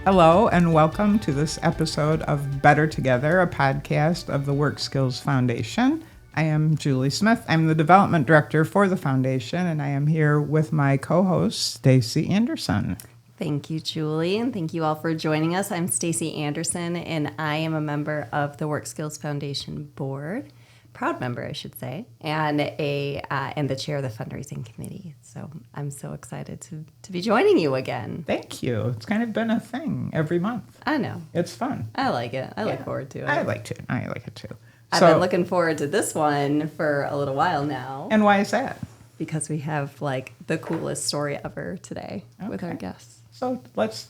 Hello and welcome to this episode of Better Together, a podcast of the Work Skills Foundation. I am Julie Smith. I'm the Development Director for the Foundation, and I am here with my co-host, Stacey Anderson. Thank you, Julie, and thank you all for joining us. I'm Stacey Anderson, and I am a member of the Work Skills Foundation Board, proud member, I should say, and the chair of the fundraising committee. So I'm so excited to be joining you again. Thank you. It's kind of been a thing every month. I know. It's fun. I like it. I look forward to it. I like it too. I've been looking forward to this one for a little while now. And why is that? Because we have like the coolest story ever today with our guests. So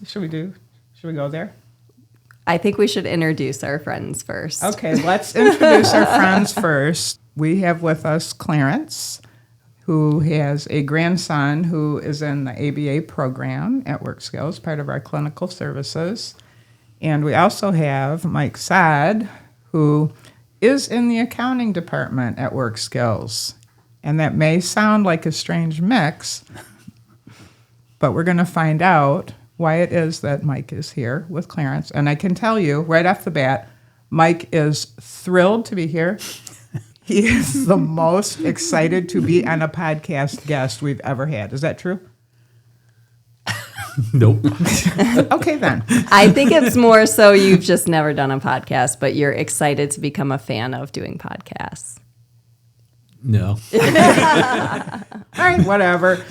should we go there? I think we should introduce our friends first. Okay, let's introduce our friends first. We have with us Clarence, who has a grandson who is in the ABA program at Work Skills, part of our clinical services. And we also have Mike Saad, who is in the accounting department at Work Skills. And that may sound like a strange mix, but we're going to find out why it is that Mike is here with Clarence. And I can tell you right off the bat, Mike is thrilled to be here. He is the most excited to be on a podcast guest we've ever had. Is that true? Nope. Okay, then. I think it's more so you've just never done a podcast, but you're excited to become a fan of doing podcasts. No. All right, whatever.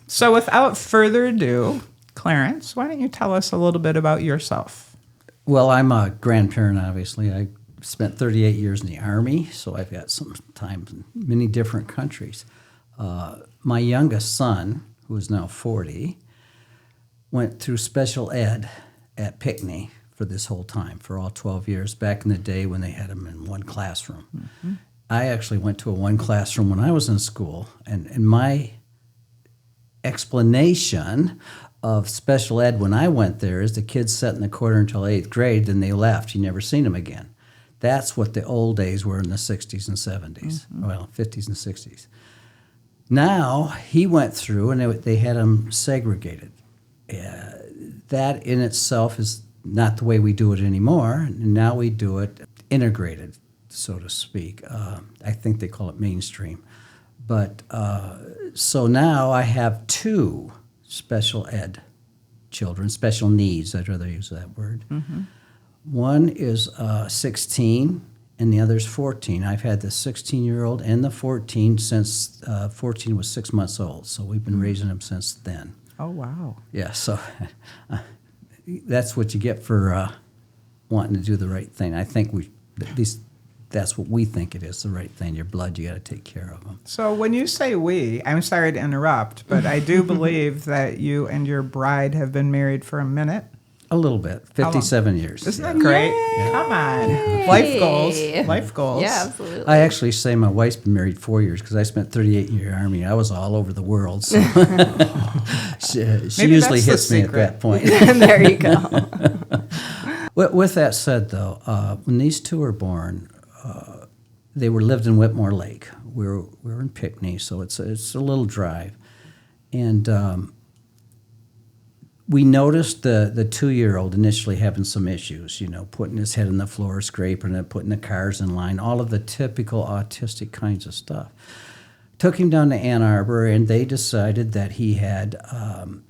So without further ado, Clarence, why don't you tell us a little bit about yourself? Well, I'm a grandparent, obviously. I spent 38 years in the Army, so I've got some time in many different countries. My youngest son, who is now 40, went through special ed at Pinckney for this whole time, for all 12 years, back in the day when they had him in one classroom. Mm-hmm. I actually went to a one classroom when I was in school, and my explanation of special ed when I went there is the kids sat in the corner until 8th grade, then they left. You never seen them again. That's what the old days were in the 60s and 70s, well, 50s and 60s. Now, he went through, and they had them segregated. That in itself is not the way we do it anymore. Now we do it integrated, so to speak. I think they call it mainstream. But so now I have two special ed children, special needs, I'd rather use that word. Mm-hmm. One is 16 and the other's 14. I've had the 16-year-old and the 14 since 14 was 6 months old, so we've been raising them since then. Oh, wow. Yeah, so that's what you get for wanting to do the right thing. I think at least that's what we think it is, the right thing. Your blood, you got to take care of them. So when you say we, I'm sorry to interrupt, but I do believe that you and your bride have been married for a minute. A little bit, 57 years. Isn't that great? Yeah. Come on. Life goals. Yeah, absolutely. I actually say my wife's been married 4 years because I spent 38 years in the Army. I was all over the world. So she usually hits me at that point. There you go. With that said, though, when these two were born, they lived in Whitmore Lake. We were in Pinckney, so it's a little drive, and we noticed the 2-year-old initially having some issues. Putting his head on the floor, scraping it, putting the cars in line, all of the typical autistic kinds of stuff. Took him down to Ann Arbor, and they decided that he had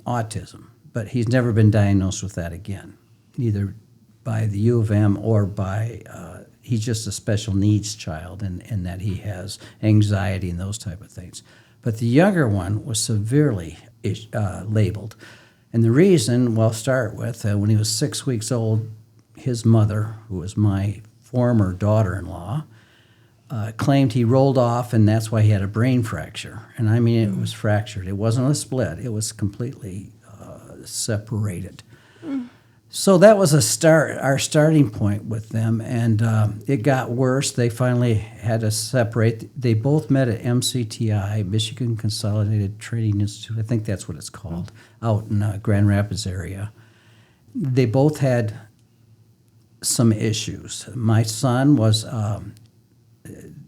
autism, but he's never been diagnosed with that again, neither by the U of M or by. He's just a special needs child in that he has anxiety and those type of things. But the younger one was severely labeled. And the reason, well, I'll start with, when he was 6 weeks old, his mother, who was my former daughter-in-law, claimed he rolled off, and that's why he had a brain fracture. And I mean, it was fractured. It wasn't a split. It was completely separated. So that was our starting point with them, and it got worse. They finally had to separate. They both met at MCTI, Michigan Consolidated Training Institute. I think that's what it's called, out in Grand Rapids area. They both had some issues. My son was,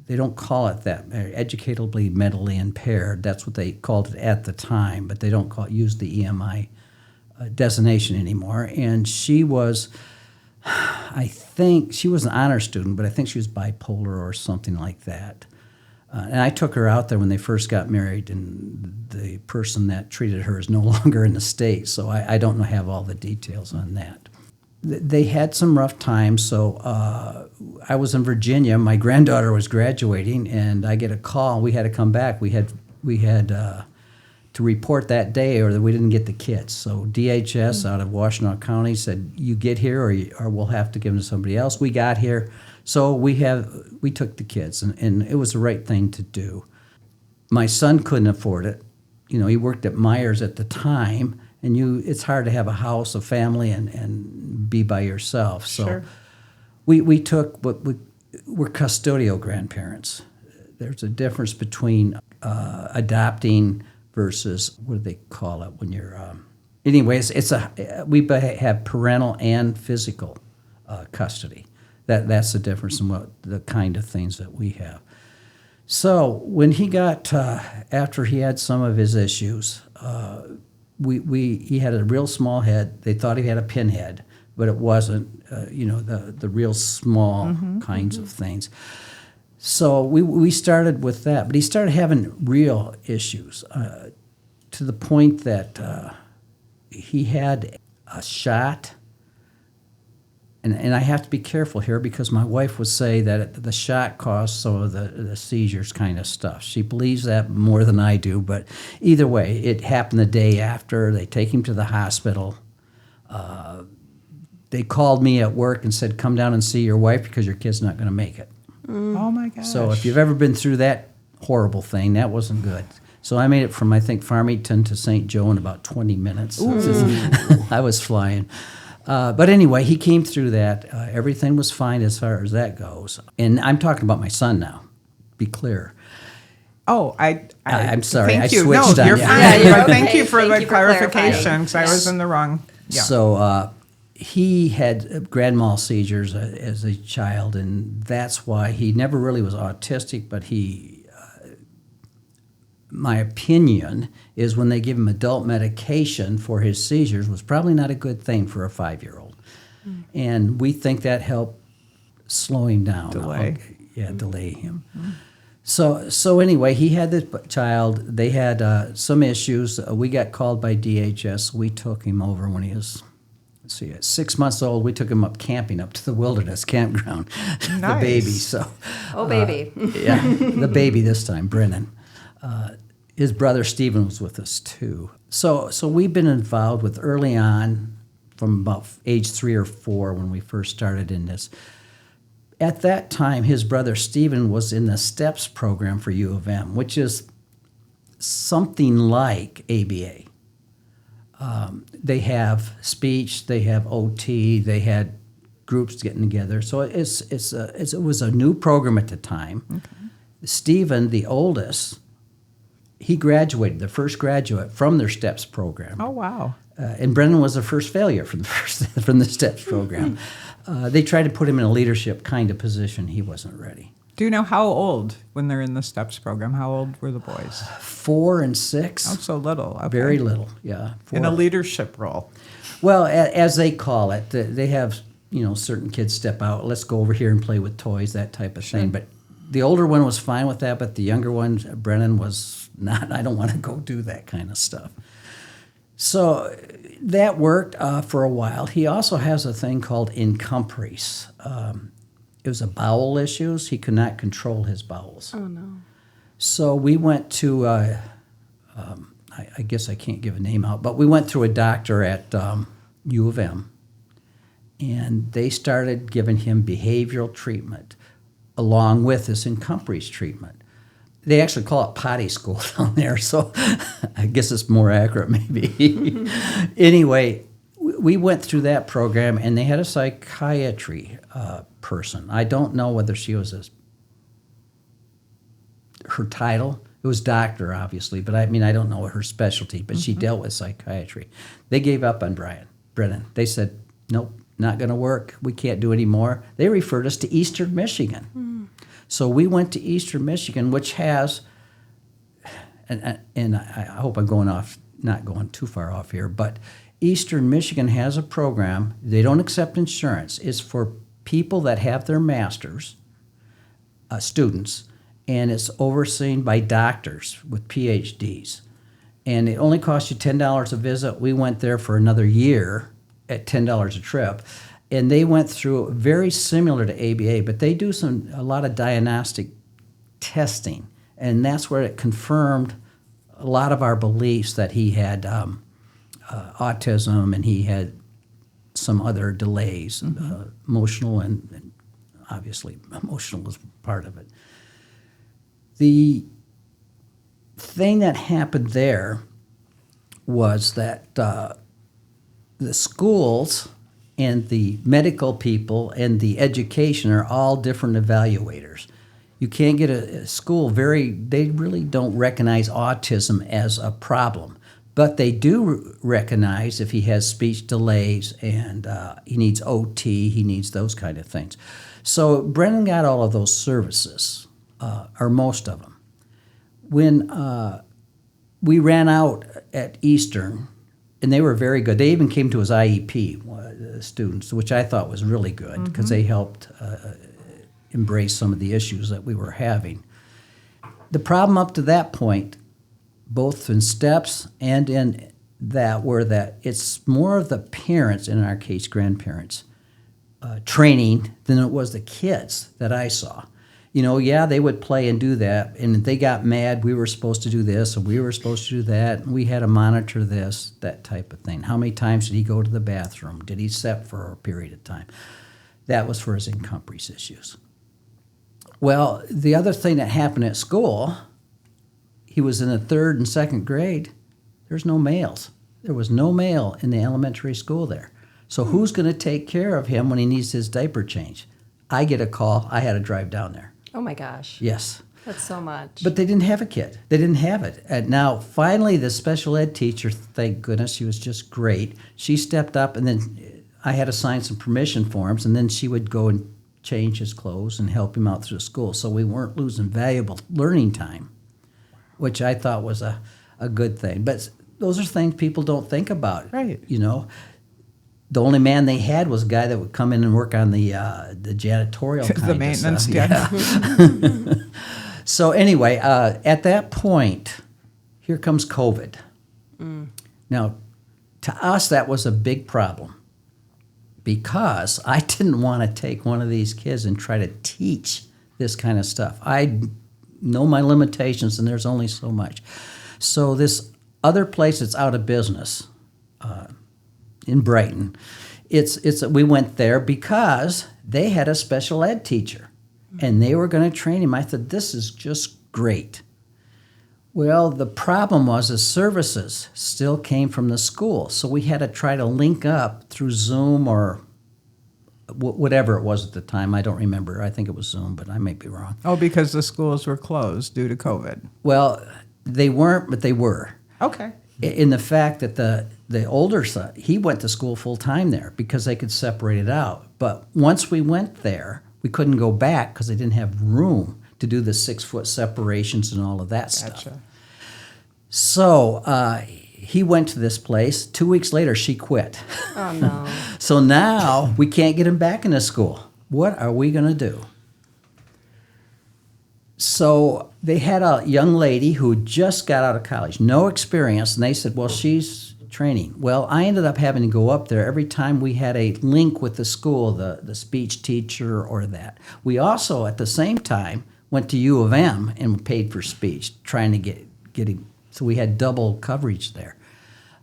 they don't call it that, educatably mentally impaired. That's what they called it at the time, but they don't use the EMI designation anymore. And she was, I think, she was an honor student, but I think she was bipolar or something like that. And I took her out there when they first got married, and the person that treated her is no longer in the state, so I don't have all the details on that. They had some rough times, so I was in Virginia. My granddaughter was graduating, and I get a call. We had to come back. We had to report that day, or that we didn't get the kids. So DHS out of Washtenaw County said, "You get here, or we'll have to give them to somebody else." We got here, so we took the kids, and it was the right thing to do. My son couldn't afford it. He worked at Myers at the time, and it's hard to have a house, a family, and be by yourself. So Sure. we took we're custodial grandparents. There's a difference between adopting versus, what do they call it when you're anyways, we have parental and physical custody. That's the difference in what the kind of things that we have. So when he got after he had some of his issues, he had a real small head. They thought he had a pinhead, but it wasn't. The real small kinds of things. So we started with that, but he started having real issues to the point that he had a shot. And I have to be careful here because my wife would say that the shot caused some of the seizures kind of stuff. She believes that more than I do, but either way, it happened the day after. They take him to the hospital. They called me at work and said, "Come down and see your wife because your kid's not going to make it." Oh my gosh. So if you've ever been through that horrible thing, that wasn't good. So I made it from, I think, Farmington to St. Joe in about 20 minutes. I was flying. But anyway, he came through that. Everything was fine as far as that goes. And I'm talking about my son now, be clear. Oh, I'm sorry, Thank I you. switched no, on you're you. fine. Yeah, you're But okay. Thank you for Thank the you for clarifying. clarification because I was in the wrong. Yeah. So he had grand mal seizures as a child, and that's why he never really was autistic, but my opinion is when they give him adult medication for his seizures was probably not a good thing for a 5-year-old. And we think that helped slow him down. Delay. Delay him. So anyway, he had this child. They had some issues. We got called by DHS. We took him over when he was, 6 months old. We took him up camping up to the wilderness campground. The Nice. baby. So Oh, baby. the baby this time, Brennan. His brother Stephen was with us too. So we've been involved with early on, from about age 3 or 4 when we first started in this. At that time, his brother Stephen was in the STEPS program for U of M, which is something like ABA. They have speech, they have OT, they had groups getting together. So it was a new program at the time. Okay. Stephen, the oldest, he graduated, the first graduate from their STEPS program. Oh, wow. And Brennan was the first failure from the STEPS program. They tried to put him in a leadership kind of position. He wasn't ready. Do you know how old when they're in the STEPS program? How old were the boys? 4 and 6. Oh, so little. Okay. Very little, yeah. 4. In a leadership role. Well, as they call it, they have, certain kids step out, let's go over here and play with toys, that type of thing. But the older one was fine with that, but the younger one, Brennan, was not. I don't want to go do that kind of stuff. So that worked for a while. He also has a thing called incomprehensive. It was a bowel issues. He could not control his bowels. Oh, no. So we went to, I guess I can't give a name out, but we went through a doctor at U of M, and they started giving him behavioral treatment along with this incomprehensive treatment. They actually call it potty school down there, so I guess it's more accurate maybe. Anyway, we went through that program, and they had a psychiatry person. I don't know whether she was her title. It was doctor, obviously, but I don't know her specialty, but she dealt with psychiatry. They gave up on Brennan. They said, nope, not going to work. We can't do any more. They referred us to Eastern Michigan. So we went to Eastern Michigan, which has, and I hope I'm going off not going too far off here, but Eastern Michigan has a program. They don't accept insurance. It's for people that have their masters, students, and it's overseen by doctors with PhDs. And it only costs you $10 a visit. We went there for another year at $10 a trip. And they went through very similar to ABA, but they do a lot of diagnostic testing. And that's where it confirmed a lot of our beliefs that he had autism and he had some other delays, emotional and obviously emotional is part of it. The thing that happened there was that the schools and the medical people and the education are all different evaluators. You can't get a school they really don't recognize autism as a problem, but they do recognize if he has speech delays and he needs OT, he needs those kind of things. So Brennan got all of those services, or most of them. When we ran out at Eastern, and they were very good. They even came to his IEP, students, which I thought was really good because they helped embrace some of the issues that we were having. The problem up to that point, both in steps and in that, were that it's more of the parents, in our case grandparents, training than it was the kids that I saw. You know, yeah, they would play and do that, and if they got mad, we were supposed to do this, and we were supposed to do that, and we had to monitor this, that type of thing. How many times did he go to the bathroom? Did he sit for a period of time? That was for his incomprehensive issues. Well, the other thing that happened at school, he was in the 3rd and 2nd grade. There's no males. There was no male in the elementary school there. So who's going to take care of him when he needs his diaper change? I get a call. I had to drive down there. Oh my gosh. Yes. That's so much. But they didn't have a kid. They didn't have it. And now, finally, the special ed teacher, thank goodness, she was just great. She stepped up, and then I had to sign some permission forms, and then she would go and change his clothes and help him out through school. So we weren't losing valuable learning time, which I thought was a good thing. But those are things people don't think about. Right. You know, the only man they had was a guy that would come in and work on the janitorial kind the maintenance of stuff. Yeah. So anyway, at that point, here comes COVID. Now, to us, that was a big problem because I didn't want to take one of these kids and try to teach this kind of stuff. I know my limitations, and there's only so much. So this other place that's out of business, in Brighton, we went there because they had a special ed teacher, and they were going to train him. I thought, this is just great. Well, the problem was the services still came from the school, so we had to try to link up through Zoom or whatever it was at the time. I don't remember. I think it was Zoom, but I may be wrong. Oh, because the schools were closed due to COVID. Well, they weren't, but they were. Okay. In the fact that the older son, he went to school full-time there because they could separate it out. But once we went there, we couldn't go back because they didn't have room to do the 6-foot separations and all of that stuff. Gotcha. So he went to this place. 2 weeks later, she quit. Oh, no. So now we can't get him back into school. What are we going to do? So they had a young lady who just got out of college, no experience, and they said, well, she's training. Well, I ended up having to go up there every time we had a link with the school, the speech teacher or that. We also, at the same time, went to U of M and paid for speech, trying to get him. So we had double coverage there.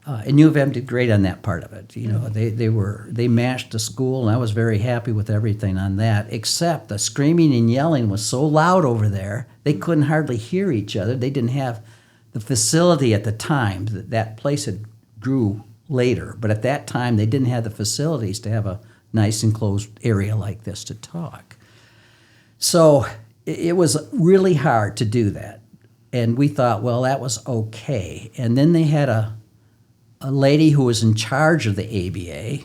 And U of M did great on that part of it. You know, they matched the school, and I was very happy with everything on that. Except the screaming and yelling was so loud over there, they couldn't hardly hear each other. They didn't have the facility at the time. That place had grew later, but at that time they didn't have the facilities to have a nice enclosed area like this to talk. So it was really hard to do that, and we thought, well, that was okay. And then they had a lady who was in charge of the ABA,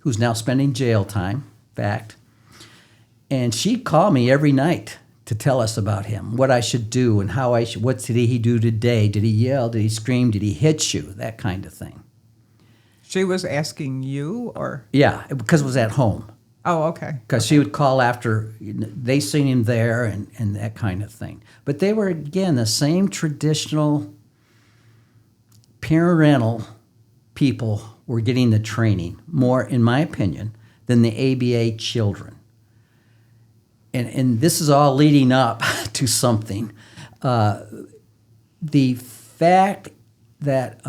who's now spending jail time, fact, and she'd call me every night to tell us about him, what I should do and how what did he do today? Did he yell? Did he scream? Did he hit you? That kind of thing. She was asking you, or? Yeah, because it was at home. Oh, okay. Because she would call after they seen him there and that kind of thing. But they were, again, the same traditional parental people were getting the training, more, in my opinion, than the ABA children. And this is all leading up to something. The fact that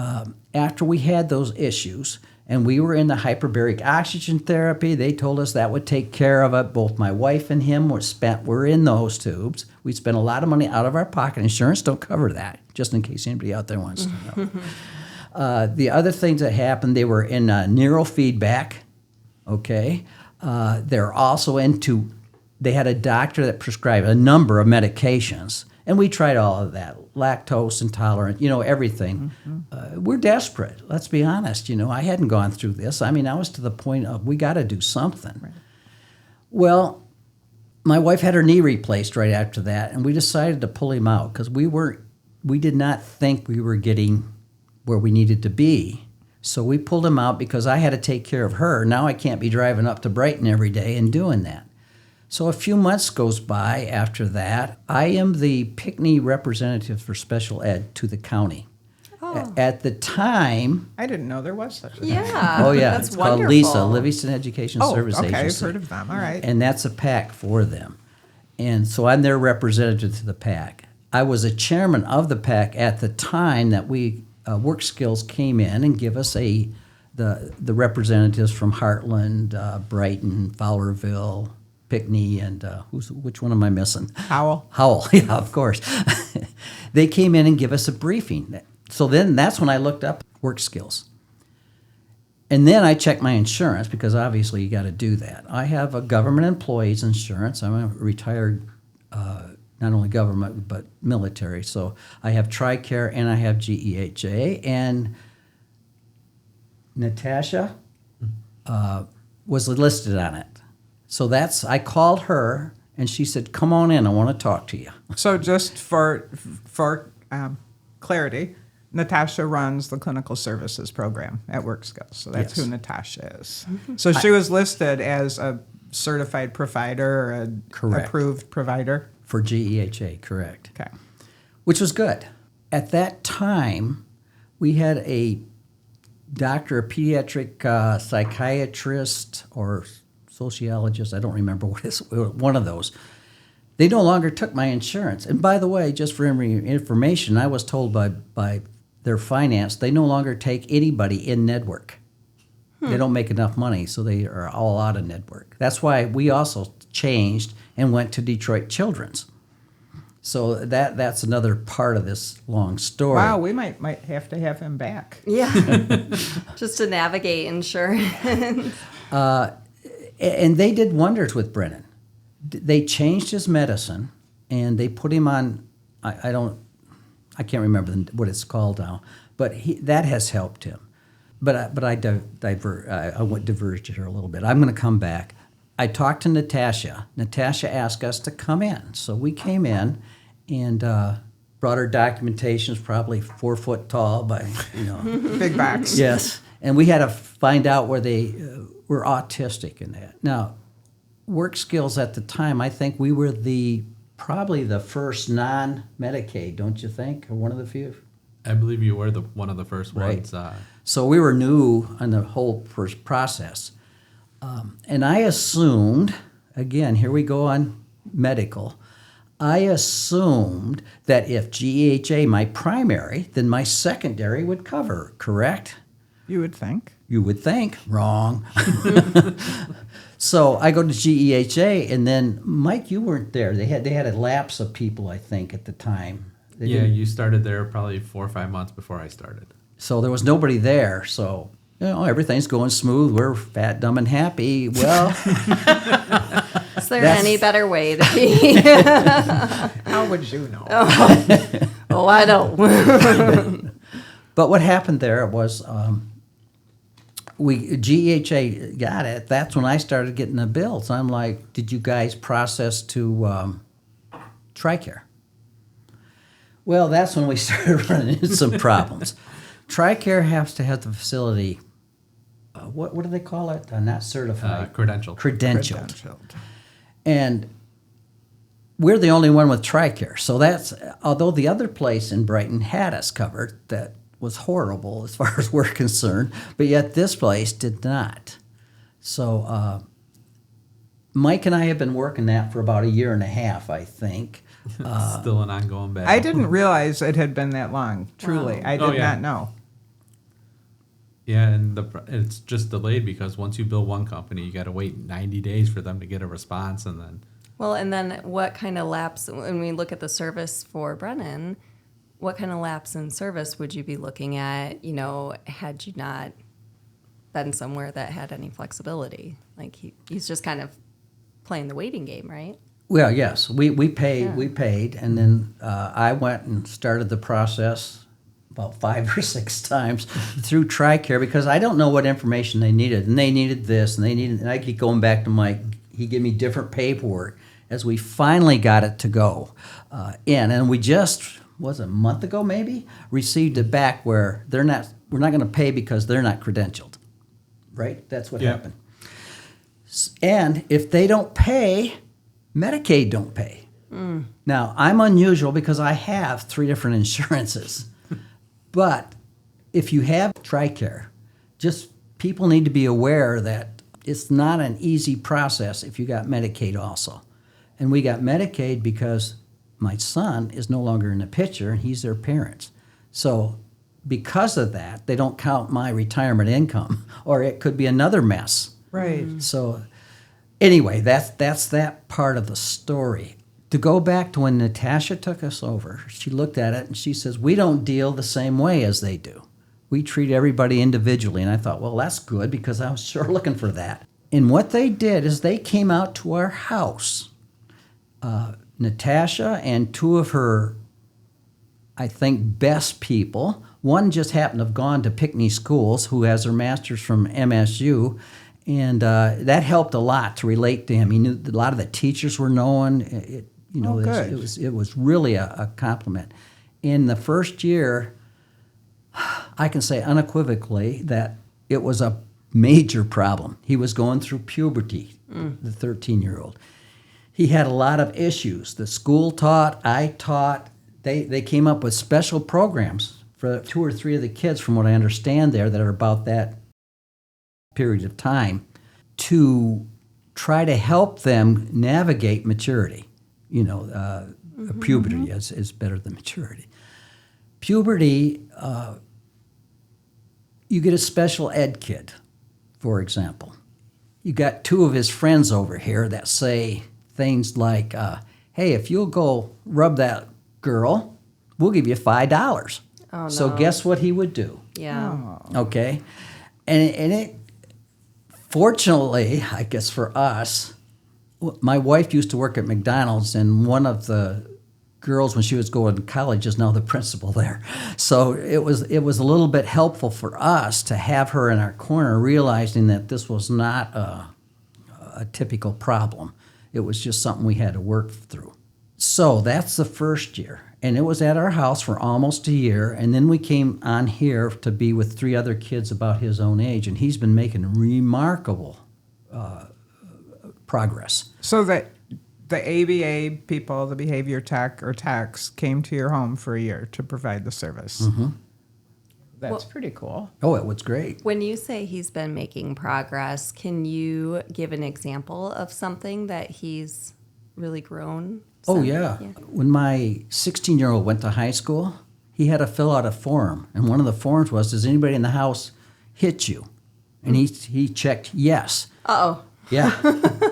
after we had those issues and we were in the hyperbaric oxygen therapy, they told us that would take care of it. Both my wife and him were in those tubes. We spent a lot of money out of our pocket. Insurance don't cover that, just in case anybody out there wants to know. The other things that happened, they were in neurofeedback, okay? They're also into, they had a doctor that prescribed a number of medications, and we tried all of that, lactose intolerant, everything. We're desperate, let's be honest. I hadn't gone through this. I mean, I was to the point of, we got to do something. Right. Well, my wife had her knee replaced right after that, and we decided to pull him out because we did not think we were getting where we needed to be. So we pulled him out because I had to take care of her. Now I can't be driving up to Brighton every day and doing that. So a few months goes by after that. I am the Pinckney representative for special ed to the county. Oh. At the time... I didn't know there was such a thing. Yeah. Oh, yeah. That's it's wonderful. called LISA, Livingston Education Service Agency. I've heard of them. All right. And that's a PAC for them. And so I'm their representative to the PAC. I was a chairman of the PAC at the time that we Work Skills came in and give us the representatives from Heartland, Brighton, Fowlerville, Pinckney, and which one am I missing? Howell, yeah, of course. They came in and give us a briefing. So then that's when I looked up Work Skills. And then I checked my insurance because obviously you got to do that. I have a government employee's insurance. I'm a retired, not only government, but military. So I have TRICARE and I have GEHA. And Natasha was listed on it. So I called her, and she said, "Come on in, I want to talk to you." So just for clarity, Natasha runs the clinical services program at Work Skills. So that's who Natasha is. So she was listed as a certified provider or an approved provider? For GEHA, correct. Okay. Which was good. At that time, we had a doctor, a pediatric psychiatrist or sociologist, I don't remember what it is, one of those. They no longer took my insurance. And by the way, just for information, I was told by their finance, they no longer take anybody in network. They don't make enough money, so they are all out of network. That's why we also changed and went to Detroit Children's. So that's another part of this long story. Wow, we might have to have him back. Yeah, just to navigate insurance. And they did wonders with Brennan. They changed his medicine, and they put him on. I can't remember what it's called now, but that has helped him. But I diverged here a little bit. I'm going to come back. I talked to Natasha. Natasha asked us to come in, so we came in and brought our documentations, probably 4 foot tall by Big box. Yes, and we had to find out where they were autistic in that. Now, Work Skills at the time, I think we were probably the first non-Medicaid, don't you think, or one of the few? I believe you were one of the first ones. So we were new on the whole process. And I assumed, again, here we go on medical, I assumed that if GEHA, my primary, then my secondary would cover, correct? You would think. You would think. Wrong. So I go to GEHA, and then, Mike, you weren't there. They had a lapse of people, I think, at the time. You started there probably 4 or 5 months before I started. So there was nobody there, so everything's going smooth. We're fat, dumb, and happy. Well, is there any better way to be? How would you know? Oh, I don't. But what happened there was GEHA got it. That's when I started getting the bills. I'm like, did you guys process to TRICARE. Well, that's when we started running into some problems. TRICARE has to have the facility, what do they call it? Not certified. Credentialed. Credentialed. And we're the only one with TRICARE. So that's, although the other place in Brighton had us covered, that was horrible as far as we're concerned, but yet this place did not. So Mike and I have been working that for about 1.5 years, I think. Still an ongoing battle. I didn't realize it had been that long. Truly, I did not know. Yeah, and it's just delayed because once you bill one company, you got to wait 90 days for them to get a response, and then. Well, and then what kind of lapse, when we look at the service for Brennan, what kind of lapse in service would you be looking at, had you not been somewhere that had any flexibility? Like he's just kind of playing the waiting game, right? Well, yes, we paid, and then I went and started the process about 5 or 6 times through TRICARE because I don't know what information they needed, and they needed this, and I keep going back to Mike. He gave me different paperwork as we finally got it to go in, and we just was a month ago maybe received it back where we're not going to pay because they're not credentialed, right? That's what happened. And if they don't pay, Medicaid don't pay. Now, I'm unusual because I have 3 different insurances. But if you have TRICARE, just people need to be aware that it's not an easy process if you got Medicaid also. And we got Medicaid because my son is no longer in the picture and he's their parent. So because of that, they don't count my retirement income or it could be another mess. Right. So anyway, that's that part of the story. To go back to when Natasha took us over, she looked at it and she says, we don't deal the same way as they do. We treat everybody individually. And I thought, well, that's good because I was sure looking for that. And what they did is they came out to our house. Natasha and 2 of her, I think, best people. One just happened to have gone to Pinckney Schools, who has her master's from MSU. And that helped a lot to relate to him. He knew a lot of the teachers were known. It was really a compliment. In the first year, I can say unequivocally that it was a major problem. He was going through puberty, the 13-year-old. He had a lot of issues. The school taught, I taught. They came up with special programs for 2 or 3 of the kids, from what I understand there, that are about that period of time to try to help them navigate maturity. Puberty is better than maturity. Puberty, you get a special ed kid, for example. You got 2 of his friends over here that say things like, hey, if you'll go rub that girl, we'll give you $5. Oh, no. So guess what he would do? Yeah. Okay? And it, fortunately, I guess for us, my wife used to work at McDonald's, and one of the girls, when she was going to college, is now the principal there. So it was a little bit helpful for us to have her in our corner, realizing that this was not a typical problem. It was just something we had to work through. So that's the first year. And it was at our house for almost a year, and then we came on here to be with 3 other kids about his own age, and he's been making remarkable progress. So that the ABA people, the behavior tech or techs, came to your home for a year to provide the service. Mm-hmm. That's pretty cool. Oh, it was great. When you say he's been making progress, can you give an example of something that he's really grown? Oh, yeah. When my 16-year-old went to high school, he had to fill out a form. And one of the forms was, does anybody in the house hit you? And he checked yes. Uh-oh. Yeah.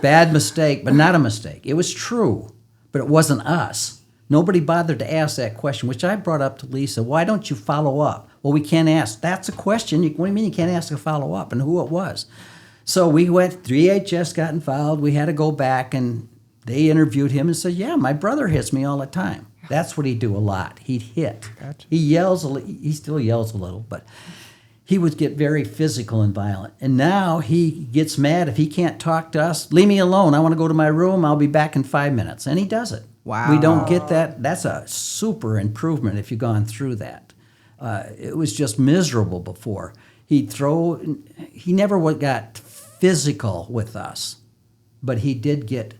Bad mistake, but not a mistake. It was true, but it wasn't us. Nobody bothered to ask that question, which I brought up to Lisa. Why don't you follow up? Well, we can't ask. That's a question. What do you mean you can't ask a follow-up, and who it was? So we went, 3HS got involved. We had to go back, and they interviewed him and said, yeah, my brother hits me all the time. That's what he'd do a lot. He'd hit. Gotcha. He yells, he still yells a little, but he would get very physical and violent. And now he gets mad if he can't talk to us. Leave me alone. I want to go to my room. I'll be back in 5 minutes. And he does it. Wow. We don't get that. That's a super improvement if you've gone through that. It was just miserable before. He never got physical with us, but he did get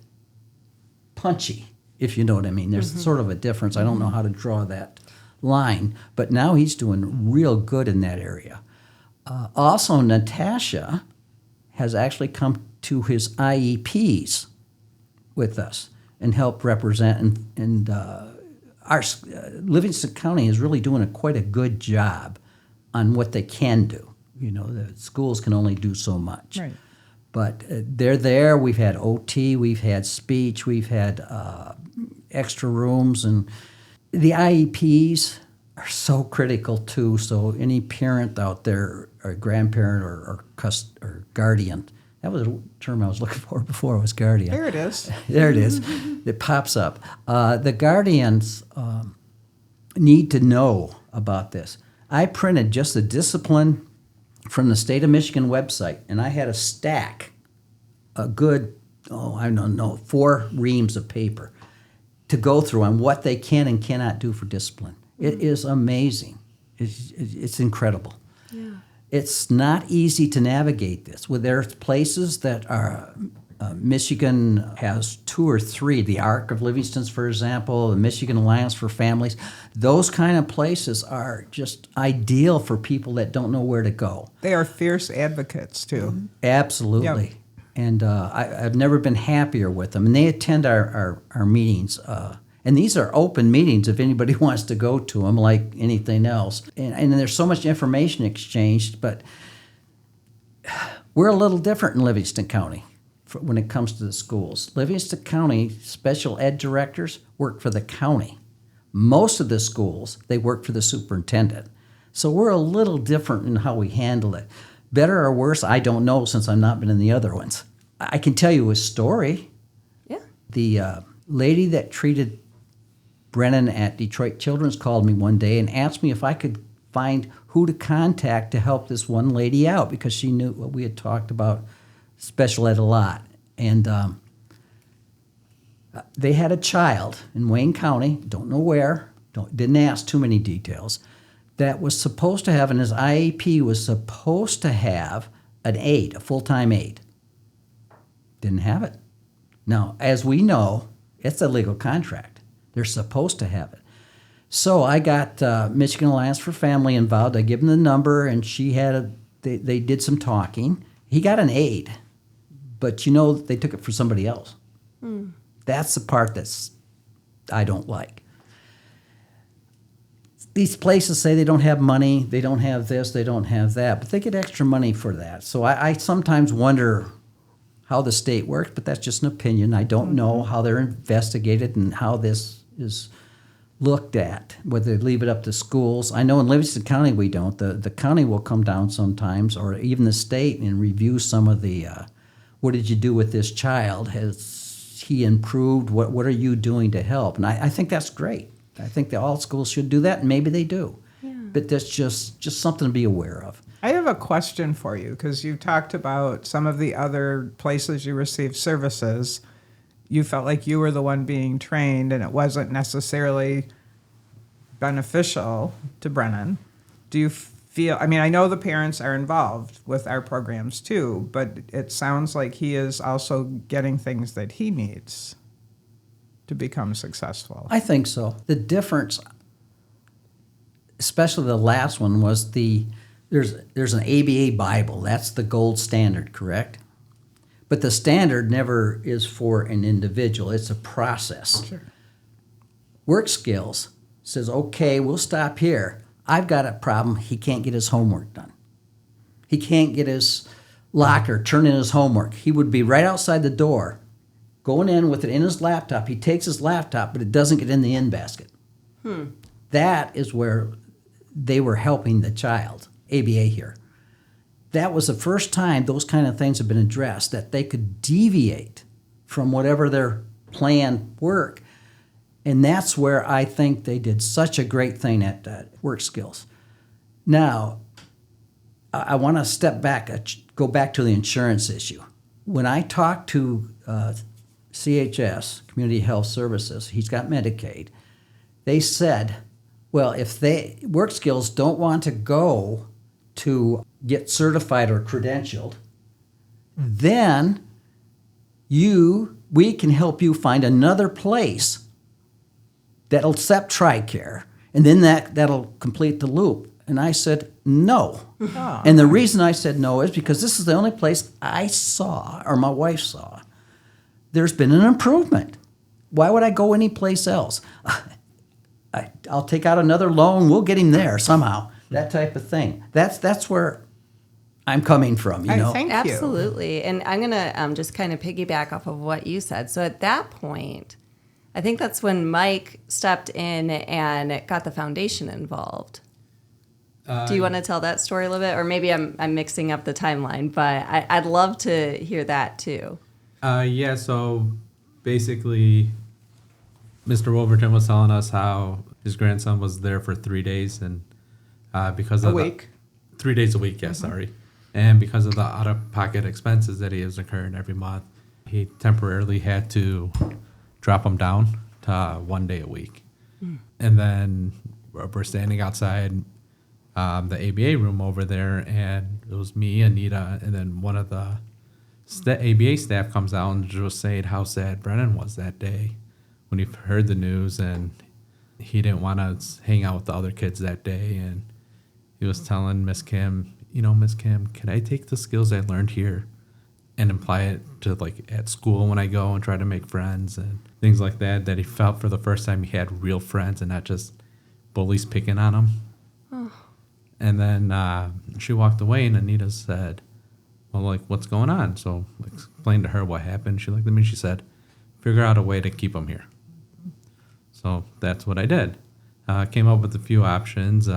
punchy, if you know what I mean. There's sort of a difference. I don't know how to draw that line, but now he's doing real good in that area. Also, Natasha has actually come to his IEPs with us and helped represent, and our Livingston County is really doing quite a good job on what they can do. You know, the schools can only do so much. Right. But they're there. We've had OT, we've had speech, we've had extra rooms, and the IEPs are so critical too. So any parent out there, or grandparent or guardian, that was a term I was looking for before. It was guardian. There it is. There it is. It pops up. The guardians need to know about this. I printed just the discipline from the state of Michigan website, and I had a stack, a good, I don't know, 4 reams of paper to go through on what they can and cannot do for discipline. It is amazing. It's incredible. Yeah. It's not easy to navigate this. Well, there's places that are, Michigan has 2 or 3, the Arc of Livingston's, for example, the Michigan Alliance for Families. Those kind of places are just ideal for people that don't know where to go. They are fierce advocates, too. Absolutely. Yep. And I've never been happier with them. And they attend our meetings. And these are open meetings if anybody wants to go to them, like anything else. And there's so much information exchanged, but we're a little different in Livingston County when it comes to the schools. Livingston County special ed directors work for the county. Most of the schools, they work for the superintendent. So we're a little different in how we handle it. Better or worse, I don't know, since I've not been in the other ones. I can tell you a story. Yeah. The lady that treated Brennan at Detroit Children's called me one day and asked me if I could find who to contact to help this one lady out, because she knew what we had talked about special ed a lot. And they had a child in Wayne County, don't know where, didn't ask too many details, that was supposed to have, and his IEP was supposed to have an aide, a full-time aide. Didn't have it. Now, as we know, it's a legal contract. They're supposed to have it. So I got Michigan Alliance for Family involved. I give them the number, and they did some talking. He got an aide, but they took it for somebody else. That's the part I don't like. These places say they don't have money, they don't have this, they don't have that, but they get extra money for that. So I sometimes wonder how the state works, but that's just an opinion. I don't know how they're investigated and how this is looked at, whether they leave it up to schools. I know in Livingston County we don't. The county will come down sometimes, or even the state, and review some of the, what did you do with this child? Has he improved? What are you doing to help? And I think that's great. I think that all schools should do that, and maybe they do. Yeah. But that's just something to be aware of. I have a question for you, because you talked about some of the other places you received services. You felt like you were the one being trained, and it wasn't necessarily beneficial to Brennan. Do you feel, I know the parents are involved with our programs too, but it sounds like he is also getting things that he needs to become successful. I think so. The difference, especially the last one, was there's an ABA Bible. That's the gold standard, correct? But the standard never is for an individual. It's a process. Sure. Work Skills says, okay, we'll stop here. I've got a problem. He can't get his homework done. He can't get his locker, turn in his homework. He would be right outside the door, going in with it in his laptop. He takes his laptop, but it doesn't get in the in basket. That is where they were helping the child, ABA here. That was the first time those kind of things have been addressed, that they could deviate from whatever their planned work. And that's where I think they did such a great thing at Work Skills. Now, I want to go back to the insurance issue. When I talked to CHS, Community Health Services, he's got Medicaid. They said, well, if work skills don't want to go to get certified or credentialed, then we can help you find another place that'll accept TRICARE, and then that'll complete the loop. And I said, no. Oh. And the reason I said no is because this is the only place I saw, or my wife saw, there's been an improvement. Why would I go anyplace else? I'll take out another loan. We'll get him there somehow. That type of thing. That's where I'm coming from, you know. Thank you. Absolutely. And I'm going to just kind of piggyback off of what you said. So at that point, I think that's when Mike stepped in and got the foundation involved. Do you want to tell that story a little bit? Or maybe I'm mixing up the timeline, but I'd love to hear that too. Yeah, so basically, Mr. Wolverton was telling us how his grandson was there for 3 days, and because of 3 days a week, yes, sorry. And because of the out-of-pocket expenses that he was incurring every month, he temporarily had to drop him down to 1 day a week. And then we're standing outside the ABA room over there, and it was me, Anita, and then one of the ABA staff comes out and just saying how sad Brennan was that day when he heard the news, and he didn't want to hang out with the other kids that day. And he was telling Miss Kim, Miss Kim, can I take the skills I learned here and apply it to like at school when I go and try to make friends and things like that, that he felt for the first time he had real friends and not just bullies picking on him. Oh. And then she walked away, and Anita said, well, like, what's going on? So I explained to her what happened. She looked at me and she said, figure out a way to keep him here. So that's what I did. Came up with a few options.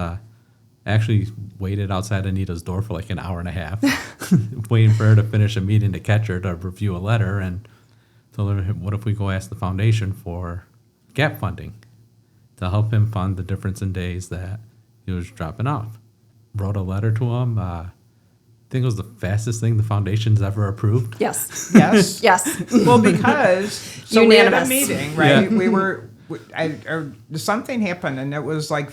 Actually waited outside Anita's door for like an hour and a half, waiting for her to finish a meeting to catch her to review a letter, and told her, what if we go ask the foundation for gap funding to help him fund the difference in days that he was dropping off. Wrote a letter to him. I think it was the fastest thing the foundation's ever approved. Yes. Yes. Yes. Well, because so Unanimous. we had a meeting, right? Yeah. We were. Something happened, and it was like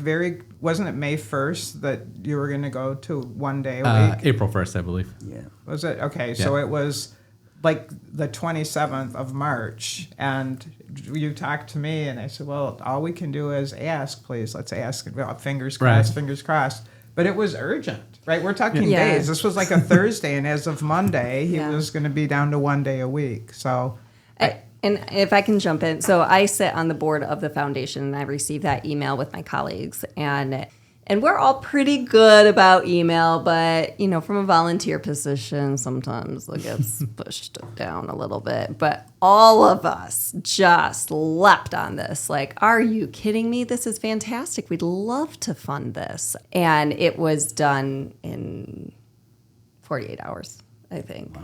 wasn't it May 1st that you were going to go to 1 day a week? April 1st, I believe. Yeah. Was it? Okay, so it was like the 27th of March, and you talked to me, and I said, well, all we can do is ask, please. Let's ask. Well, fingers crossed, Right. fingers crossed. But it was urgent, right? We're talking Yeah. days. This was like a Thursday, and as of Monday, he Yeah. was going to be down to 1 day a week. So... And if I can jump in, so I sit on the board of the foundation, and I receive that email with my colleagues, and we're all pretty good about email, but from a volunteer position, sometimes it gets pushed down a little bit. But all of us just leapt on this, like, are you kidding me? This is fantastic. We'd love to fund this, and it was done in 48 hours, I think.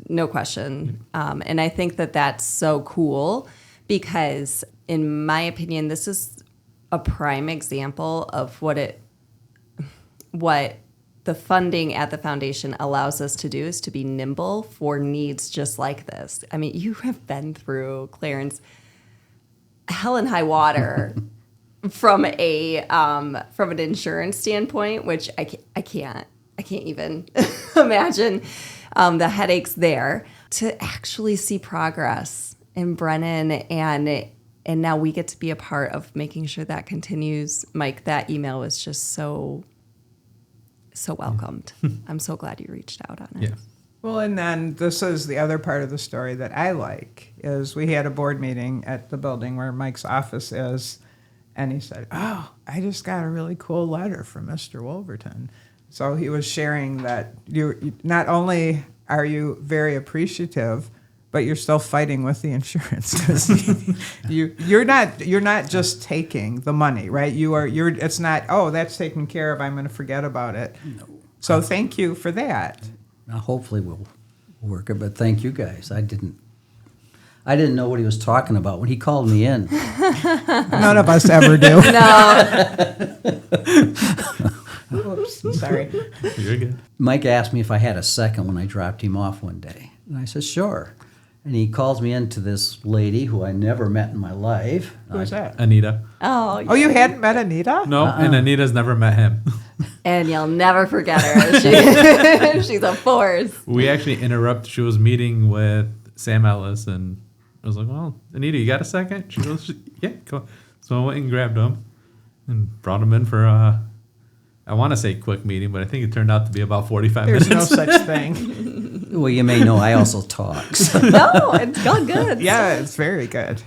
No question. And I think that that's so cool because, in my opinion, this is a prime example of what the funding at the foundation allows us to do is to be nimble for needs just like this. I mean, you have been through, Clarence, hell and high water from an insurance standpoint, which I can't even imagine the headaches there. To actually see progress in Brennan, and now we get to be a part of making sure that continues. Mike, that email was just so welcomed. I'm so glad you reached out on it. Yeah. Well, and then this is the other part of the story that I like, is we had a board meeting at the building where Mike's office is, and he said, oh, I just got a really cool letter from Mr. Wolverton. So he was sharing that you not only are you very appreciative, but you're still fighting with the insurance because you're not just taking the money, right? It's not, oh, that's taken care of, I'm going to forget about it. No. So thank you for that. Now, hopefully we'll work it, but thank you guys. I didn't know what he was talking about when he called me in. None of us ever do. No. Oops, sorry. You're good. Mike asked me if I had a second when I dropped him off one day. And I said, sure. And he calls me into this lady who I never met in my life. Who is that? Anita. Oh, Oh, you hadn't met Anita? No, and Anita's never met him. and you'll never forget her. She's a force. We actually interrupted. She was meeting with Sam Ellis, and I was like, well, Anita, you got a second? She goes, yeah, come on. So I went and grabbed him and brought him in for, I want to say quick meeting, but I think it turned out to be about 45 There's minutes. no such thing. Well, you may know I also talk. So. No, it's all good. Yeah, it's very good.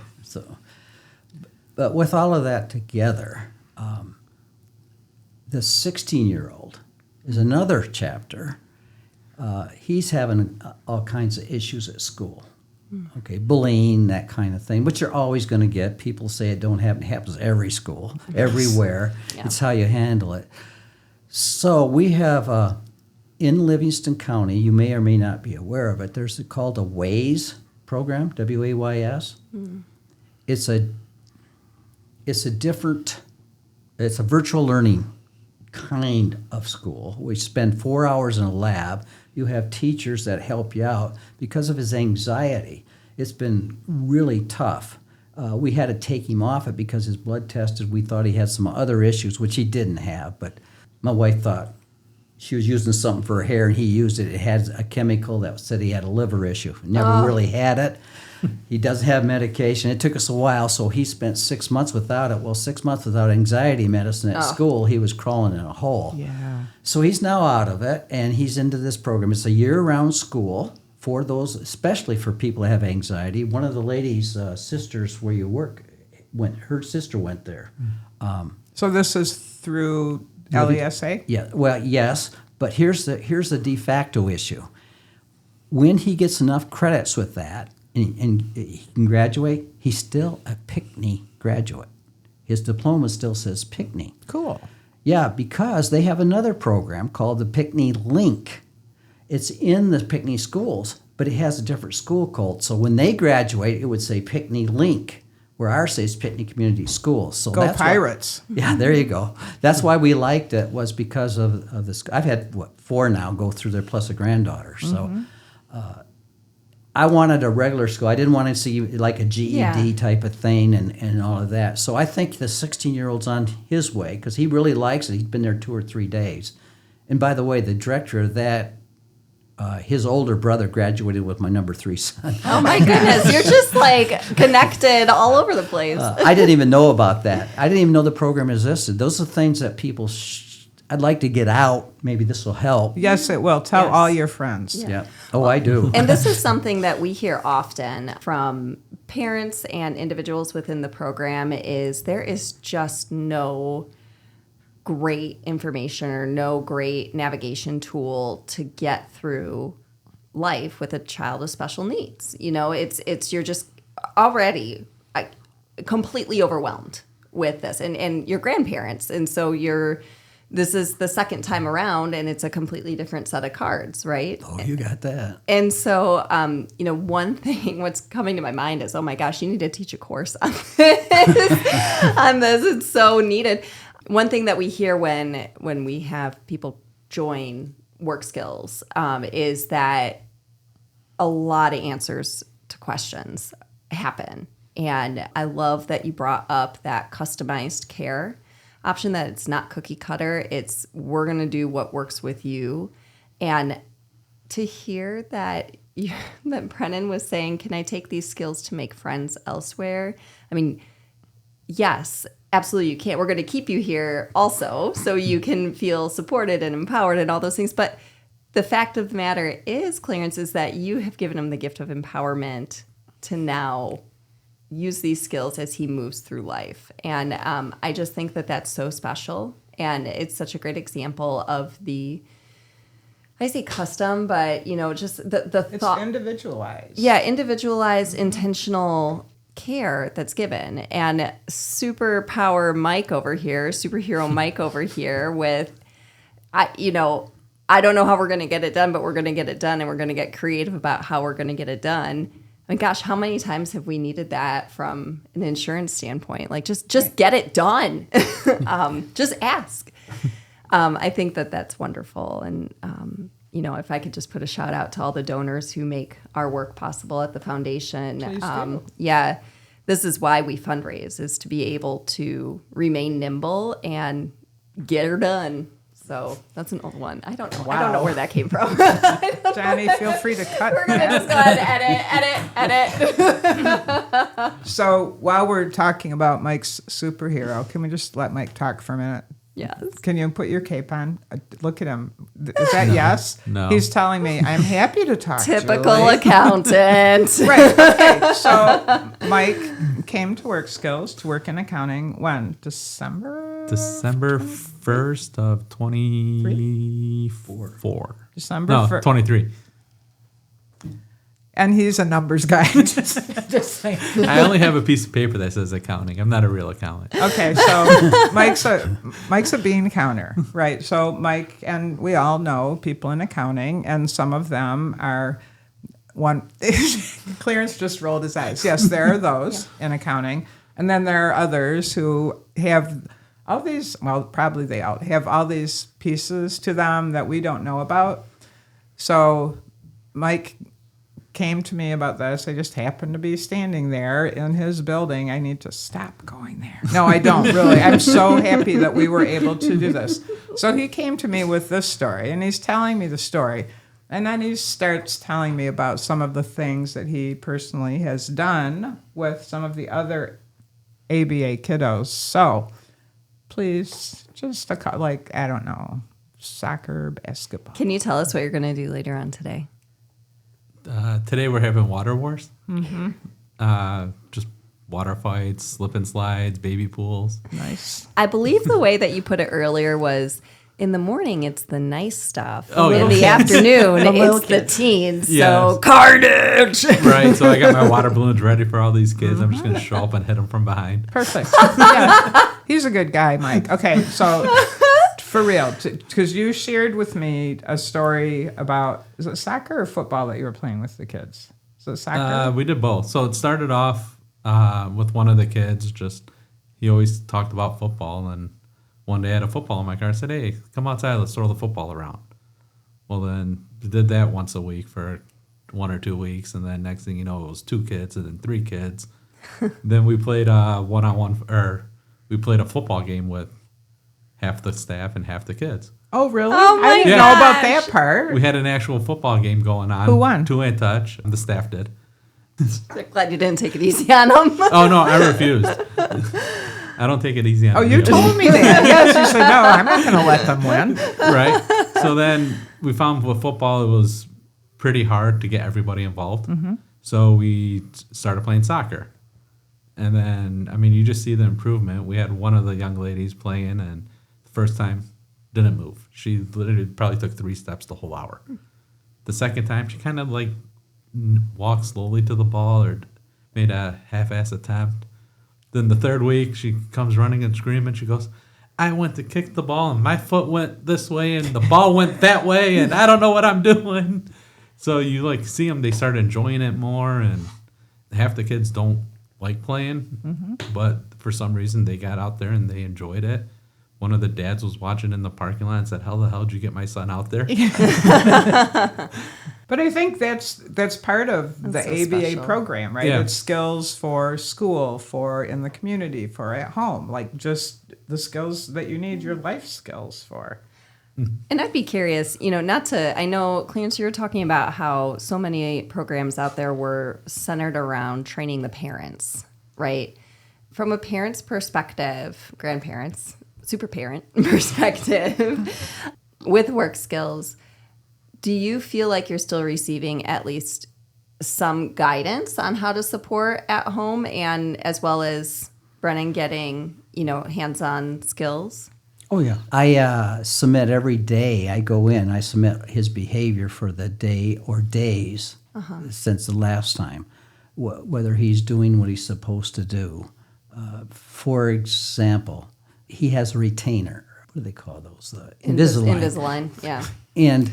But with all of that together, the 16-year-old is another chapter. He's having all kinds of issues at school. Okay, bullying, that kind of thing, which you're always going to get. People say it don't happen. It happens every school, everywhere. Yeah. It's how you handle it. So we have in Livingston County, you may or may not be aware of it, there's called a WAYS program, W-A-Y-S. It's a virtual learning kind of school. We spend 4 hours in a lab. You have teachers that help you out. Because of his anxiety, it's been really tough. We had to take him off it because his blood tested. We thought he had some other issues, which he didn't have. But my wife thought she was using something for her hair, and he used it. It had a chemical that said he had a liver issue. Never really had it. He doesn't have medication. It took us a while, so he spent 6 months without it. Well, 6 months without anxiety medicine at school, he was crawling in a hole. Yeah. So he's now out of it, and he's into this program. It's a year-round school for those, especially for people that have anxiety. One of the ladies' sisters where you work, her sister went there. So this is through LESA? Yeah, well, yes, but here's the de facto issue. When he gets enough credits with that, and he can graduate, he's still a PICNI graduate. His diploma still says PICNI. Cool. Yeah, because they have another program called the PICNI Link. It's in the PICNI schools, but it has a different school code. So when they graduate, it would say PICNI Link, where ours says PICNI Community Schools. So Go that's Pirates. yeah, there you go. That's why we liked it, was because of this. I've had, 4 now go through there, plus a granddaughter. So I wanted a regular school. I didn't want to see like a GED type of thing and all of that. So I think the 16-year-old's on his way because he really likes it. He's been there 2 or 3 days. And by the way, the director of that, his older brother graduated with my number 3 son. Oh my goodness, you're just like connected all over the place. I didn't even know about that. I didn't even know the program existed. Those are things that people, I'd like to get out. Maybe this will help. Yes, it will. Tell Yes. all your friends. Yeah. Oh, I do. And this is something that we hear often from parents and individuals within the program is there is just no great information or no great navigation tool to get through life with a child with special needs. You know, it's you're just already completely overwhelmed with this and you're grandparents. And so this is the second time around, and it's a completely different set of cards, right? Oh, you got that. And so, one thing, what's coming to my mind is, oh my gosh, you need to teach a course on this. On this, it's so needed. One thing that we hear when we have people join Work Skills is that a lot of answers to questions happen. And I love that you brought up that customized care option, that it's not cookie cutter. It's we're going to do what works with you. And to hear that that Brennan was saying, can I take these skills to make friends elsewhere? I mean, yes, absolutely you can. We're going to keep you here also so you can feel supported and empowered and all those things. But the fact of the matter is, Clarence, is that you have given him the gift of empowerment to now use these skills as he moves through life. And I just think that that's so special. And it's such a great example of I say custom, but, just the It's thought. individualized. Yeah, individualized, intentional care that's given. And superpower Mike over here, superhero Mike over here with, I don't know how we're going to get it done, but we're going to get it done, and we're going to get creative about how we're going to get it done. I mean, gosh, how many times have we needed that from an insurance standpoint? Like, just get it done. Just ask. I think that that's wonderful. And if I could just put a shout out to all the donors who make our work possible at the foundation. Please do. Yeah, this is why we fundraise, is to be able to remain nimble and get her done. So that's an old one. I don't know where that came from. Johnny, feel free to cut. We're going to just go ahead and edit. So while we're talking about Mike's superhero, can we just let Mike talk for a minute? Yes. Can you put your cape on? Look at him. Is that yes? No. He's telling me, I'm happy to talk. Typical Julie. accountant. Right. Okay. So Mike came to Work Skills to work in accounting when? December 1st of 24. December No, 1st. 23. And he's a numbers guy. just saying. I only have a piece of paper that says accounting. I'm not a real accountant. Okay, so Mike's a bean counter, right? So Mike, and we all know people in accounting, and some of them are one. Clarence just rolled his eyes. Yes, there are those in accounting, and then there are others who have all these. Well, probably they all have all these pieces to them that we don't know about. So Mike came to me about this. I just happened to be standing there in his building. I need to stop going there. No, I don't really. I'm so happy that we were able to do this. So he came to me with this story, and he's telling me the story. And then he starts telling me about some of the things that he personally has done with some of the other ABA kiddos. So please, just I don't know, soccer, basketball. Can you tell us what you're going to do later on today? Today we're having water wars. Mm-hmm. Just water fights, slip and slides, baby pools. Nice. I believe the way that you put it earlier was, in the morning it's the nice stuff. Oh, in yeah. the afternoon The little it's the kids. teens. Yes. So carnage. Right, so I got my water balloons ready for all these kids. I'm just going to show up and hit them from behind. Perfect. Yeah. He's a good guy, Mike. Okay, so for real, because you shared with me a story about, is it soccer or football that you were playing with the kids? Is it soccer? We did both. So it started off with one of the kids. He always talked about football, and one day I had a football in my car. I said, "Hey, come outside. Let's throw the football around." Well, then we did that once a week for 1 or 2 weeks, and then next thing you know, it was 2 kids and then 3 kids. Then we played one-on-one, or we played a football game with half the staff and half the kids. Oh, really? Oh, my I didn't know gosh. about that part. We had an actual football game going on. Who won? 2-hand touch, and the staff did. I'm glad you didn't take it easy on them. Oh, no, I refused. I don't take it easy on Oh, you people. told me that. Yes, you said, no, I'm not going to let them win. Right? So then we found with football, it was pretty hard to get everybody involved. Mm-hmm. So we started playing soccer. And then, you just see the improvement. We had one of the young ladies playing, and the first time didn't move. She literally probably took 3 steps the whole hour. The second time, she kind of walked slowly to the ball or made a half-ass attempt. Then the third week, she comes running and screaming. She goes, "I went to kick the ball, and my foot went this way, and the ball went that way, and I don't know what I'm doing." So you see them, they start enjoying it more, and half the kids don't like playing, but for some reason they got out there and they enjoyed it. One of the dads was watching in the parking lot and said, "How the hell did you get my son out there?" But I think that's part of the so ABA special. program, right? Yeah. It's skills for school, for in the community, for at home, just the skills that you need your life skills for. And I'd be curious, I know, Clarence, you were talking about how so many programs out there were centered around training the parents, right? From a parent's perspective, grandparents, super parent perspective, with work skills, do you feel like you're still receiving at least some guidance on how to support at home, and as well as Brennan getting, hands-on skills? Oh, yeah. I submit every day I go in, I submit his behavior for the day or days since the last time, whether he's doing what he's supposed to do. For example, he has a retainer. What do they call those? The Invisalign. Invisalign, yeah. And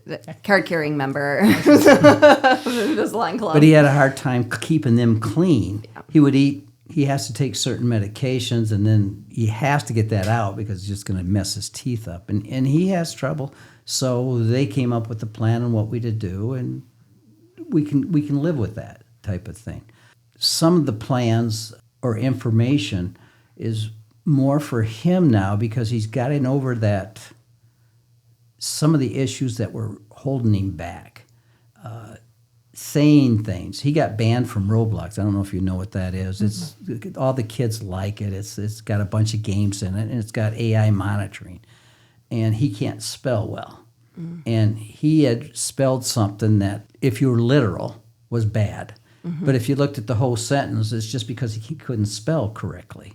The card-carrying member of the Invisalign Club. but he had a hard time keeping them clean. He would eat he has to take certain medications, and then he has to get that out because it's just going to mess his teeth up. And he has trouble. So they came up with a plan on what we to do, and we can live with that type of thing. Some of the plans or information is more for him now because he's gotten over that, some of the issues that were holding him back. Saying things. He got banned from Roblox. I don't know if you know what that is. It's all the kids like it. It's got a bunch of games in it, and it's got AI monitoring. And he can't spell well. And he had spelled something that, if you were literal, was bad. But if you looked at the whole sentence, it's just because he couldn't spell correctly.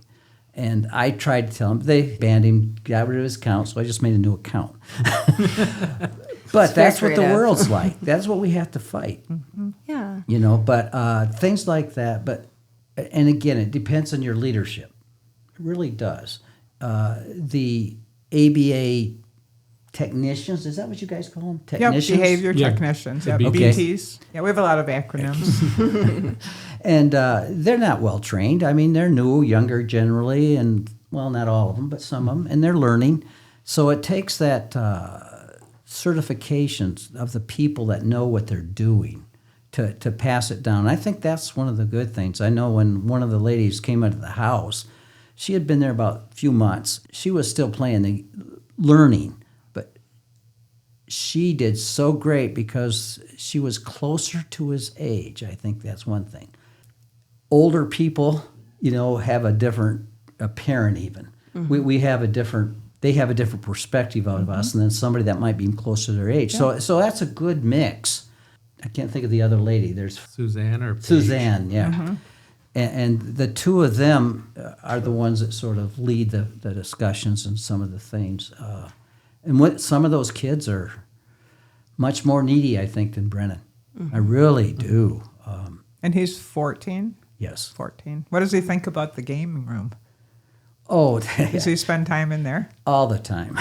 And I tried to tell him. They banned him, got rid of his account, so I just made a new account. But that's what the world's like. That's what we have to fight. Yeah. You know, but things like that. But, and again, it depends on your leadership. It really does. The ABA technicians, is that what you guys call them? Technicians? Yep, behavior technicians. Yep, Okay. BTs. Yeah, we have a lot of acronyms. And they're not well trained. I mean, they're new, younger generally, and, well, not all of them, but some of them, and they're learning. So it takes that certifications of the people that know what they're doing to pass it down. I think that's one of the good things. I know when one of the ladies came into the house, she had been there about a few months. She was still learning, but she did so great because she was closer to his age. I think that's one thing. Older people, you know, have a different parent even. We have a different, they have a different perspective out of us than somebody that might be closer to their age. Yeah. So that's a good mix. I can't think of the other lady. There's Suzanne or Paige? Suzanne, yeah. And the two of them are the ones that sort of lead the discussions and some of the things. And what some of those kids are much more needy, I think, than Brennan. I really do. And he's 14? Yes. 14. What does he think about the gaming room? Oh, Does he spend time in there? all the time.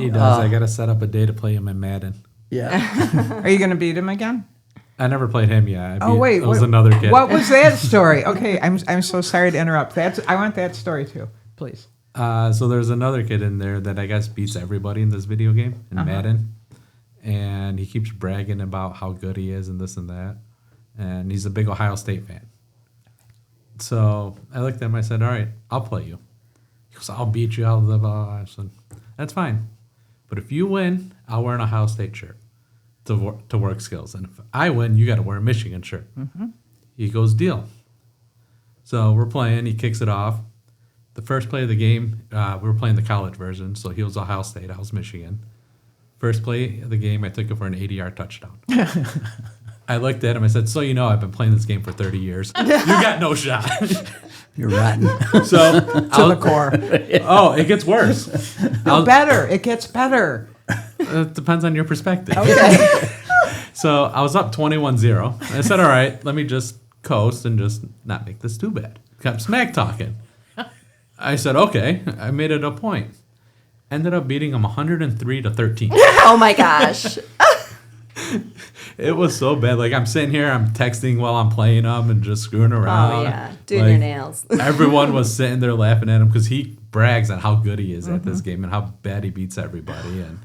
He does. I got to set up a day to play him in Madden. Yeah. Are you going to beat him again? I never played him yet. It was another kid. What was that story? Okay, I'm so sorry to interrupt. I want that story too, please. So there's another kid in there that I guess beats everybody in this video game in Madden, and he keeps bragging about how good he is and this and that, and he's a big Ohio State fan. So I looked at him. I said, "All right, I'll play you." He goes, "I'll beat you." I said, "That's fine, but if you win, I'll wear an Ohio State shirt to work skills, and if I win, you got to wear a Michigan shirt." He goes, "Deal." So we're playing. He kicks it off. The first play of the game, we were playing the college version, so he was Ohio State, I was Michigan. First play of the game, I took it for an 80-yard touchdown. I looked at him, I said, "So you know I've been playing this game for 30 years. You got no shot." You're rotten. So To the core. Oh, it gets worse. Better. It gets better. It depends on your perspective. Okay. So I was up 21-0. I said, "All right, let me just coast and just not make this too bad." Kept smack talking. I said, "Okay." I made it a point. Ended up beating him 103-13. Oh my gosh. It was so bad. Like, I'm sitting here, I'm texting while I'm playing them and just screwing around. Oh yeah. Doing Like, your nails. Everyone was sitting there laughing at him because he brags on how good he is at this game and how bad he beats everybody. And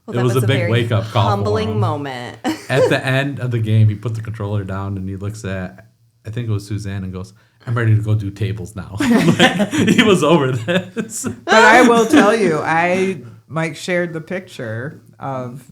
Well, it that was a big very wake-up call for humbling him. moment. At the end of the game, he put the controller down and he looks at, I think it was Suzanne, and goes, "I'm ready to go do tables now." Like, he was over this. But I will tell you, Mike shared the picture of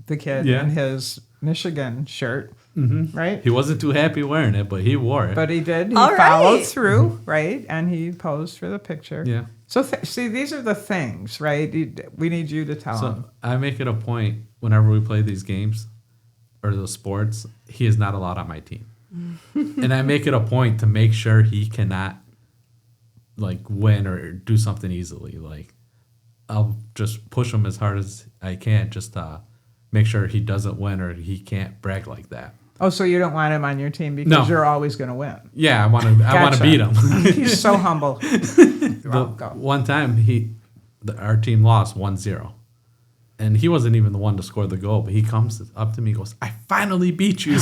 the kid Yeah. in his Michigan shirt, right? He wasn't too happy wearing it, but he wore it. But he did. He All followed right. through, right? And he posed for the picture. Yeah. So see, these are the things, right? We need you to tell him. So I make it a point whenever we play these games or those sports, he is not allowed on my team. And I make it a point to make sure he cannot like win or do something easily. Like, I'll just push him as hard as I can just to make sure he doesn't win or he can't brag like that. Oh, so you don't want him on your team because No. you're always going to win. Yeah, I want to Gotcha. beat him. He's so humble. One time our team lost 1-0. And he wasn't even the one to score the goal, but he comes up to me and goes, "I finally beat you."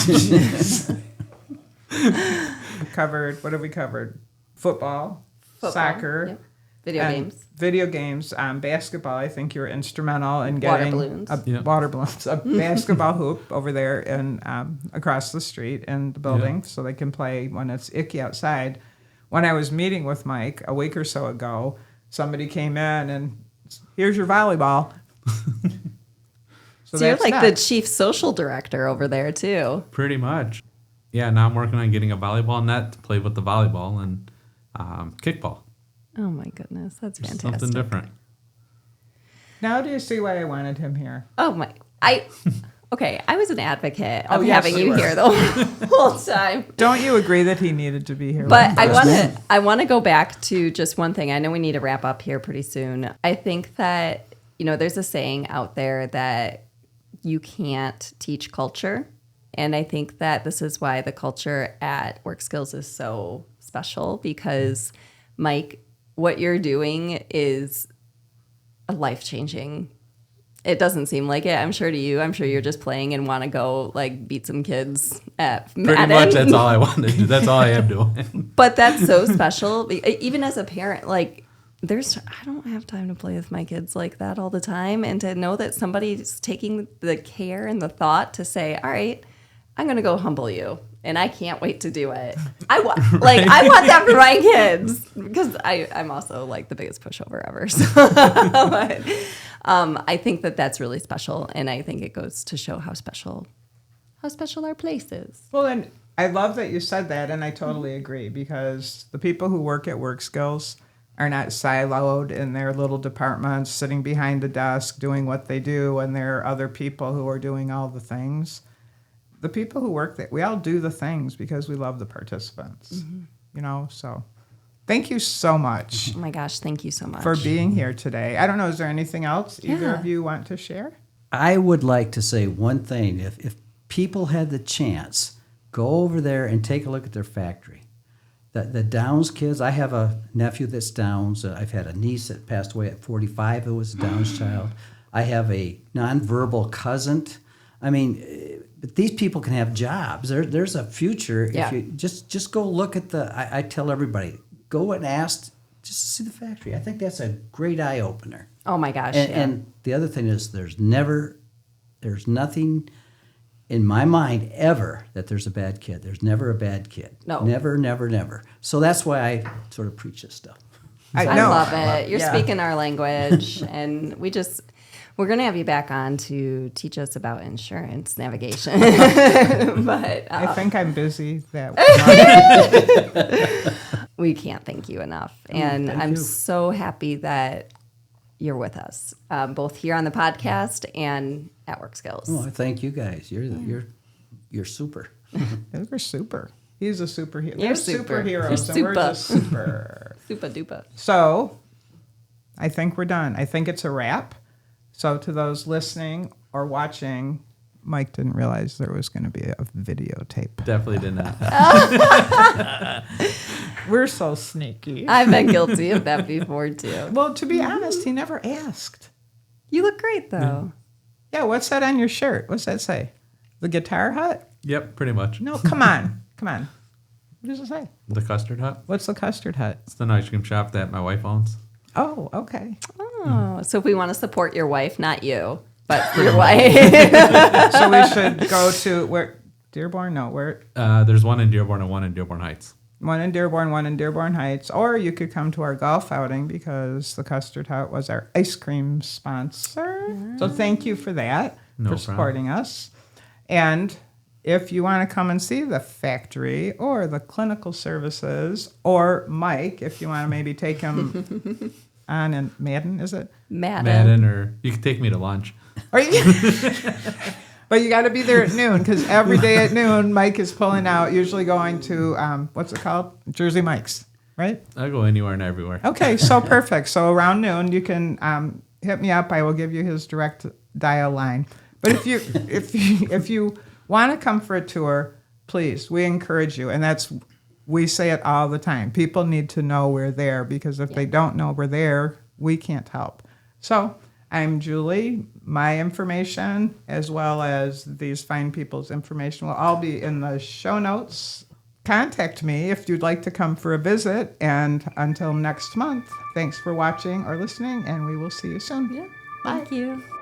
covered, what have we covered? Football, soccer. Yep. Video games. Basketball. I think you were instrumental in Water getting balloons. a basketball hoop over there and across the street in the building so they can play when it's icky outside. When I was meeting with Mike a week or so ago, somebody came in and here's your volleyball. So you're like the chief social director over there too. Pretty much. Yeah, now I'm working on getting a volleyball net to play with the volleyball and kickball. Oh my goodness, that's fantastic. Something different. Now do you see why I wanted him here? Oh my, I was an advocate of yes, having you you were. here the whole time. Don't you agree that he needed to be here? But I want to go back to just one thing. I know we need to wrap up here pretty soon. I think that, there's a saying out there that you can't teach culture. And I think that this is why the culture at Work Skills is so special, because Mike, what you're doing is a life-changing. It doesn't seem like it, I'm sure, to you. I'm sure you're just playing and want to go beat some kids at Madden. Pretty much, that's all I want to do. That's all I am doing. But that's so special. Even as a parent, I don't have time to play with my kids like that all the time. And to know that somebody's taking the care and the thought to say, all right, I'm going to go humble you. And I can't wait to do it. I want that for my kids, because I'm also the biggest pushover ever. So, but, I think that that's really special, and I think it goes to show how special our place is. Well, and I love that you said that, and I totally agree, because the people who work at Work Skills are not siloed in their little departments, sitting behind a desk doing what they do, and there are other people who are doing all the things. The people who work there, we all do the things because we love the participants, so thank you so much. Oh my gosh, thank you so much for being here today. I don't know, is there anything else either of you want to share? I would like to say one thing. If people had the chance, go over there and take a look at their factory. The Downs kids, I have a nephew that's Downs. I've had a niece that passed away at 45 who was a Downs child. I have a nonverbal cousin. I mean, but these people can have jobs. There's a future. Yeah. If you just go look at I tell everybody, go and ask just to see the factory. I think that's a great eye opener. Oh my gosh. And the other thing is there's nothing in my mind ever that there's a bad kid. There's never a bad kid. No. Never, never, never. So that's why I sort of preach this stuff. I love it. You're speaking our language, and we're going to have you back on to teach us about insurance navigation. But I think I'm busy that we can't thank you enough. And I'm so happy that you're with us, both here on the podcast and at Work Skills. Oh, I thank you guys. You're super. We're super. He's a superhero. You're We're super. superheroes, You're and we're just super. Super duper. So, I think we're done. I think it's a wrap. So, to those listening or watching, Mike didn't realize there was going to be a videotape. Definitely did not. We're so sneaky. I've been guilty of that before, too. Well, to be honest, he never asked. You look great, though. Yeah, what's that on your shirt? What's that say? The Guitar Hut? Yep, pretty much. No, come on. Come on. What does it say? The Custard Hut. What's the Custard Hut? It's an ice cream shop that my wife owns. Oh, okay. Oh, so if we want to support your wife, not you, but your wife. So we should go to where? Dearborn? No, where? There's one in Dearborn and one in Dearborn Heights. One in Dearborn Heights. Or you could come to our golf outing because the Custard Hut was our ice cream sponsor. So thank you for that, No for supporting us. And if you want to come and see the factory or the clinical services, or Mike, if you want to maybe take him on in Madden, is it? Madden. Or you can take me to lunch. But you got to be there at noon, because every day at noon, Mike is pulling out, usually going to, what's it called? Jersey Mike's, right? I go anywhere and everywhere. Okay, so perfect. So around noon, you can hit me up. I will give you his direct dial line. But if you want to come for a tour, please, we encourage you. And we say it all the time. People need to know we're there, because if they don't know we're there, we can't help. So I'm Julie. My information, as well as these fine people's information, will all be in the show notes contact me if you'd like to come for a visit. And until next month, thanks for watching or listening, and we will see you soon. Thank you.